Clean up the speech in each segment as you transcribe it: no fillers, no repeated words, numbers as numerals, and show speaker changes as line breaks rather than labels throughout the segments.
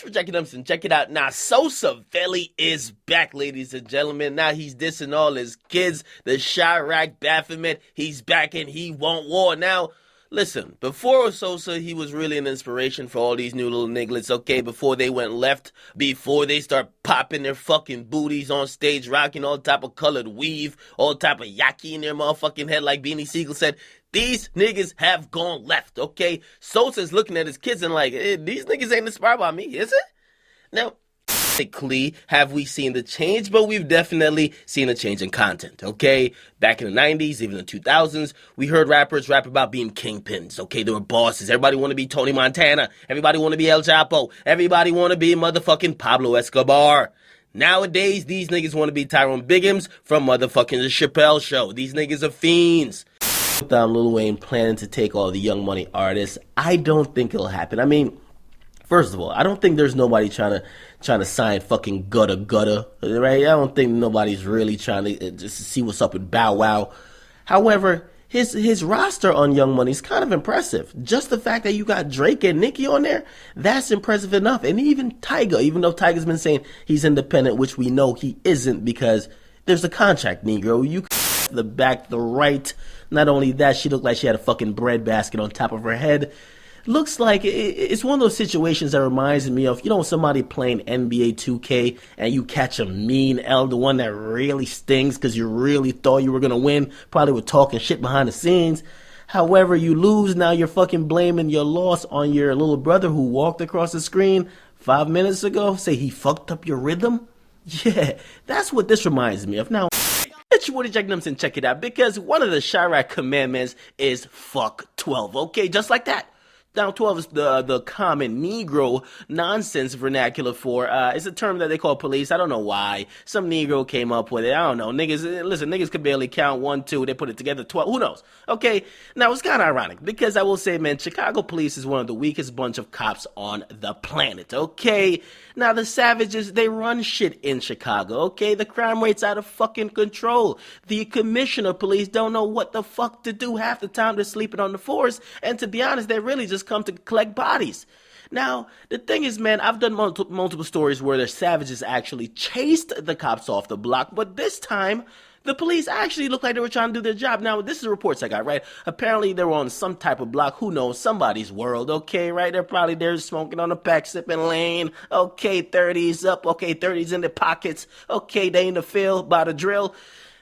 for checking them and check it out. Now, Sosa Velli is back, ladies and gentlemen. Now he's dissing all his kids. The Chirac Baphomet, he's back and he want war. Now, listen, before Sosa, he was really an inspiration for all these new little nigglets, okay? Before they went left, before they start popping their fucking booties on stage, rocking all type of colored weave, all type of yaki in their motherfucking head, like Beanie Siegel said. These niggas have gone left, okay? Sosa's looking at his kids and like, these niggas ain't inspired by me, is it? Now, technically, have we seen the change? But we've definitely seen a change in content, okay? Back in the 90s, even the 2000s, we heard rappers rap about being kingpins, okay? They were bosses. Everybody want to be Tony Montana. Everybody want to be El Chapo. Everybody want to be motherfucking Pablo Escobar. Nowadays, these niggas want to be Tyrone Biggums from motherfucking The Chappelle Show. These niggas are fiends. Lil Wayne planning to take all the Young Money artists, I don't think it'll happen. I mean, first of all, I don't think there's nobody trying to sign fucking Gutta, right? I don't think nobody's really trying to just see what's up with Bow Wow. However, his roster on Young Money is kind of impressive. Just the fact that you got Drake and Nicki on there, that's impressive enough. And even Tyga, even though Tyga's been saying he's independent, which we know he isn't because there's a contract, Negro. You the back, the right. Not only that, she looked like she had a fucking bread basket on top of her head. Looks like it's one of those situations that reminds me of, somebody playing NBA 2K and you catch a mean L, the one that really stings because you really thought you were going to win, probably were talking shit behind the scenes. However, you lose, now you're fucking blaming your loss on your little brother who walked across the screen 5 minutes ago, say he fucked up your rhythm? Yeah, that's what this reminds me of. Now, let you want to check them and check it out because one of the Chirac commandments is fuck 12, okay? Just like that. Now, 12 is the common Negro nonsense vernacular for, it's a term that they call police. I don't know why. Some Negro came up with it. I don't know. Niggas could barely count 1, 2. They put it together 12. Who knows? Okay. Now, it's kind of ironic because I will say, man, Chicago police is one of the weakest bunch of cops on the planet. Okay. Now, the savages, they run shit in Chicago. Okay. The crime rate's out of fucking control. The commissioner of police don't know what the fuck to do half the time. They're sleeping on the force. And to be honest, they really just come to collect bodies. Now, the thing is, man, I've done multiple stories where the savages actually chased the cops off the block, but this time, the police actually looked like they were trying to do their job. Now, this is the reports I got, right? Apparently, they were on some type of block, who knows, somebody's world, okay, right? They're probably there smoking on a pack, sipping lane, okay, 30s up, okay, 30s in their pockets, okay, they in the field by the drill.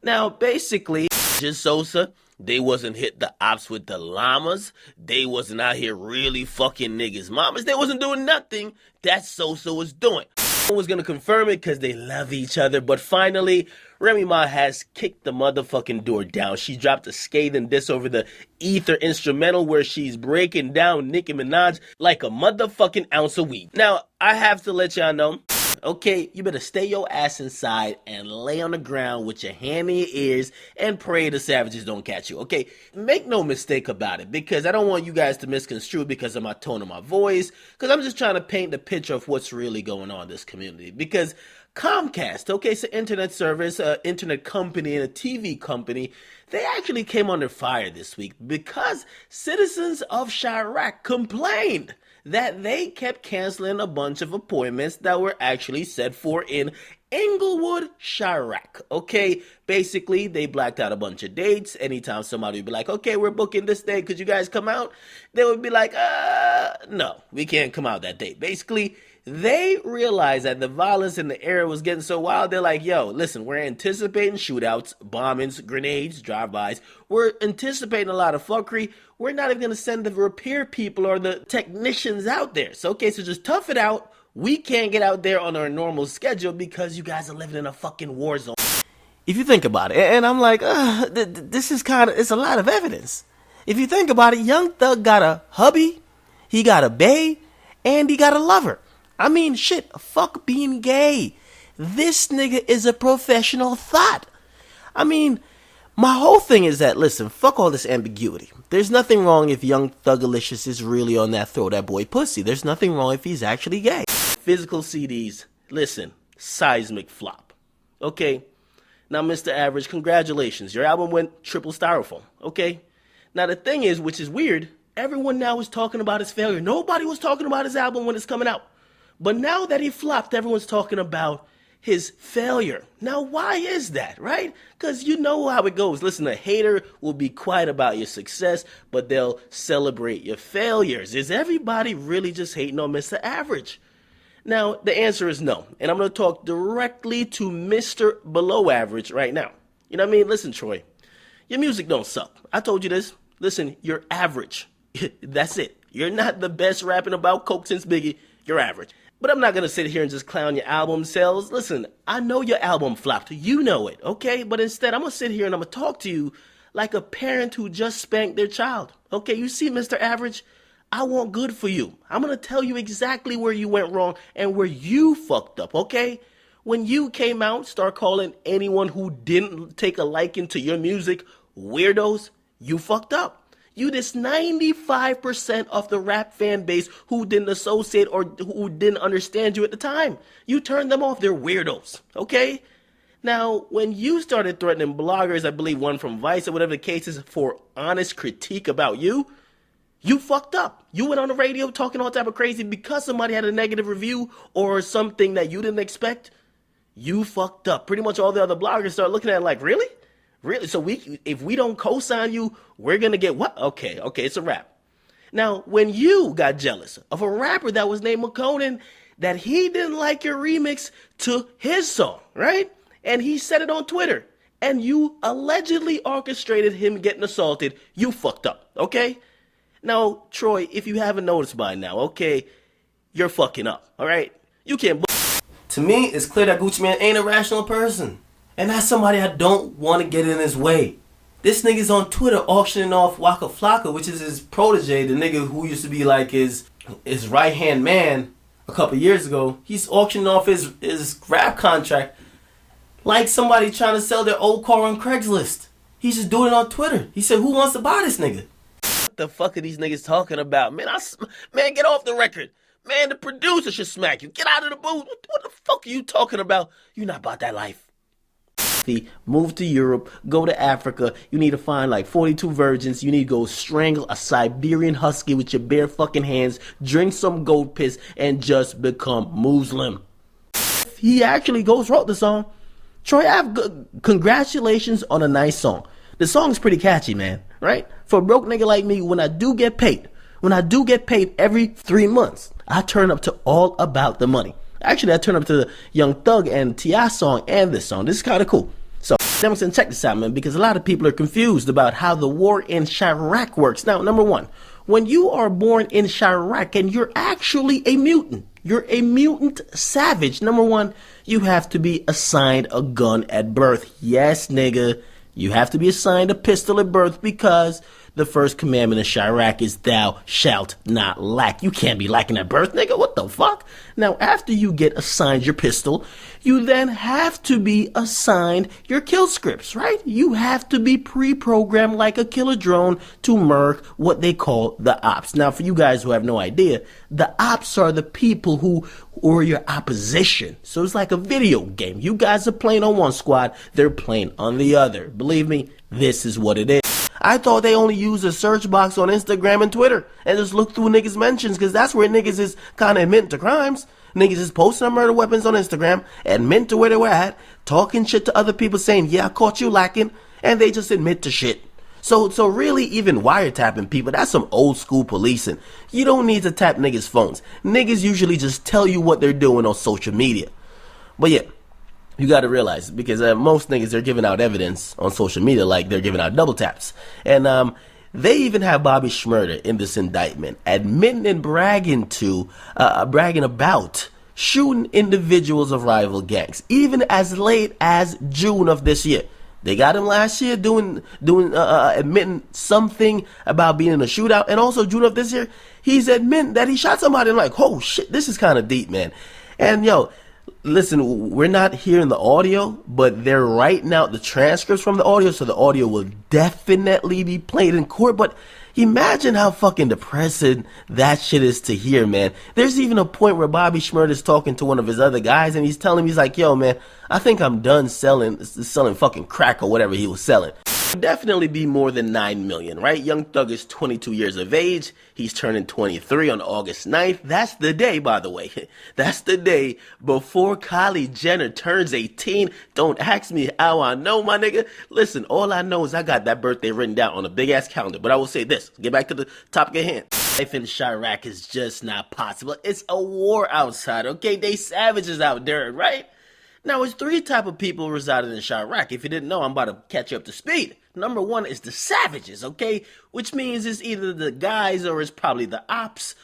Now, basically, just Sosa, they wasn't hit the ops with the llamas. They wasn't out here really fucking niggas' mamas. They wasn't doing nothing that Sosa was doing. No one was gonna confirm it because they love each other. But finally, Remy Ma has kicked the motherfucking door down. She dropped a scathing diss over the Ether instrumental where she's breaking down Nicki Minaj like a motherfucking ounce of weed. Now, I have to let y'all know, okay, you better stay your ass inside and lay on the ground with your hand in your ears and pray the savages don't catch you, okay? Make no mistake about it, because I don't want you guys to misconstrue because of my tone of my voice, because I'm just trying to paint the picture of what's really going on in this community. Because Comcast, okay, it's an internet service, an internet company, and a TV company, they actually came under fire this week because citizens of Chirac complained that they kept canceling a bunch of appointments that were actually set for in Inglewood, Chirac. Okay, basically, they blacked out a bunch of dates. Anytime somebody would be like, okay, we're booking this day, could you guys come out? They would be like, no, we can't come out that day. Basically, they realized that the violence in the area was getting so wild, they're like, yo, listen, we're anticipating shootouts, bombings, grenades, drive-bys. We're anticipating a lot of fuckery. We're not even going to send the repair people or the technicians out there. So, okay, so just tough it out. We can't get out there on our normal schedule because you guys are living in a fucking war zone. If you think about it, and I'm like, this is it's a lot of evidence. If you think about it, Young Thug got a hubby, he got a bae, and he got a lover. I mean, shit, fuck being gay. This nigga is a professional thought. I mean, my whole thing is that, listen, fuck all this ambiguity. There's nothing wrong if Young Thugalicious is really on that throw that boy pussy. There's nothing wrong if he's actually gay. Physical CDs, listen, seismic flop. Okay, now Mr. Average, congratulations. Your album went triple styrofoam, okay? Now the thing is, which is weird, everyone now is talking about his failure. Nobody was talking about his album when it's coming out. But now that he flopped, everyone's talking about his failure. Now, why is that, right? Because you know how it goes. Listen, a hater will be quiet about your success, but they'll celebrate your failures. Is everybody really just hating on Mr. Average? Now, the answer is no. And I'm going to talk directly to Mr. Below Average right now. You know what I mean? Listen, Troy, your music don't suck. I told you this. Listen, you're average. That's it. You're not the best rapping about coke since Biggie. You're average. But I'm not going to sit here and just clown your album sales. Listen, I know your album flopped. You know it, okay? But instead, I'm going to sit here and I'm going to talk to you like a parent who just spanked their child. Okay, you see, Mr. Average, I want good for you. I'm going to tell you exactly where you went wrong and where you fucked up, okay? When you came out, start calling anyone who didn't take a liking to your music weirdos, you fucked up. You dissed 95% of the rap fan base who didn't associate or who didn't understand you at the time. You turned them off. They're weirdos, okay? Now, when you started threatening bloggers, I believe one from Vice or whatever the case is, for honest critique about you, you fucked up. You went on the radio talking all type of crazy because somebody had a negative review or something that you didn't expect. You fucked up. Pretty much all the other bloggers start looking at it like, really? Really? So if we don't co-sign you, we're going to get what? Okay, it's a wrap. Now, when you got jealous of a rapper that was named McConan, that he didn't like your remix to his song, right? And he said it on Twitter, and you allegedly orchestrated him getting assaulted, you fucked up, okay? Now, Troy, if you haven't noticed by now, okay, you're fucking up, all right? You can't. To me, it's clear that Gucci Mane ain't a rational person. And that's somebody I don't want to get in his way. This nigga's on Twitter auctioning off Waka Flocka, which is his protege, the nigga who used to be like his right-hand man a couple years ago. He's auctioning off his rap contract like somebody trying to sell their old car on Craigslist. He's just doing it on Twitter. He said, who wants to buy this nigga? What the fuck are these niggas talking about? Man, get off the record. Man, the producer should smack you. Get out of the booth. What the fuck are you talking about? You not about that life. Move to Europe, go to Africa. You need to find like 42 virgins. You need to go strangle a Siberian husky with your bare fucking hands, drink some goat piss, and just become Muslim. He actually wrote the song. Troy, congratulations on a nice song. The song's pretty catchy, man, right? For a broke nigga like me, when I do get paid every 3 months, I turn up to All About the Money. Actually, I turn up to the Young Thug and T.I. song and this song. This is kind of cool. So, Demington, check this out, man, because a lot of people are confused about how the war in Chirac works. Now, number one, when you are born in Chirac and you're actually a mutant, you're a mutant savage. Number one, you have to be assigned a gun at birth. Yes, nigga, you have to be assigned a pistol at birth because the first commandment of Chirac is thou shalt not lack. You can't be lacking at birth, nigga. What the fuck? Now, after you get assigned your pistol, you then have to be assigned your kill scripts, right? You have to be pre-programmed like a killer drone to murk what they call the ops. Now, for you guys who have no idea, the ops are the people who are your opposition. So it's like a video game. You guys are playing on one squad, they're playing on the other. Believe me, this is what it is. I thought they only use a search box on Instagram and Twitter and just look through niggas' mentions because that's where niggas is kind of admitting to crimes. Niggas is posting their murder weapons on Instagram, admitting to where they were at, talking shit to other people saying, yeah, I caught you lacking, and they just admit to shit. So really, even wiretapping people, that's some old school policing. You don't need to tap niggas' phones. Niggas usually just tell you what they're doing on social media. But yeah. You got to realize, because most niggas, they're giving out evidence on social media like they're giving out double taps. And they even have Bobby Shmurda in this indictment admitting and bragging about shooting individuals of rival gangs, even as late as June of this year. They got him last year admitting something about being in a shootout, and also June of this year, he's admitting that he shot somebody. And like, oh shit, this is kind of deep, man. And yo, listen, we're not hearing the audio, but they're writing out the transcripts from the audio, so the audio will definitely be played in court. But imagine how fucking depressing that shit is to hear, man. There's even a point where Bobby Shmurda is talking to one of his other guys, and he's telling him, he's like, yo, man, I think I'm done selling fucking crack or whatever he was selling. Definitely be more than 9 million, right? Young Thug is 22 years of age. He's turning 23 on August 9th. That's the day, by the way. That's the day before Kylie Jenner turns 18. Don't ask me how I know, my nigga. Listen, all I know is I got that birthday written down on a big ass calendar. But I will say this, get back to the topic at hand. Life in Chirac is just not possible. It's a war outside, okay? They savages out there, right? Now, it's three type of people residing in Chirac. If you didn't know, I'm about to catch you up to speed. Number one is the savages, okay? Which means it's either the guys or it's probably the ops.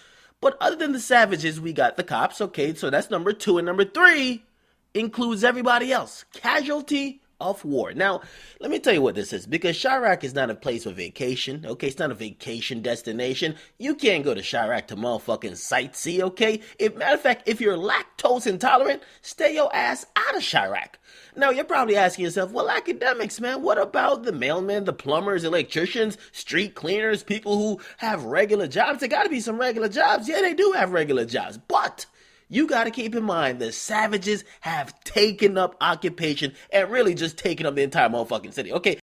But other than the savages, we got the cops, okay? So that's number two. And number three includes everybody else. Casualty of war. Now, let me tell you what this is, because Chirac is not a place for vacation, okay? It's not a vacation destination. You can't go to Chirac to motherfucking sightsee, okay? Matter of fact, if you're lactose intolerant, stay your ass out of Chirac. Now, you're probably asking yourself, well, academics, man, what about the mailmen, the plumbers, electricians, street cleaners, people who have regular jobs? There gotta be some regular jobs. Yeah, they do have regular jobs, but you got to keep in mind the savages have taken up occupation and really just taken up the entire motherfucking city. Okay,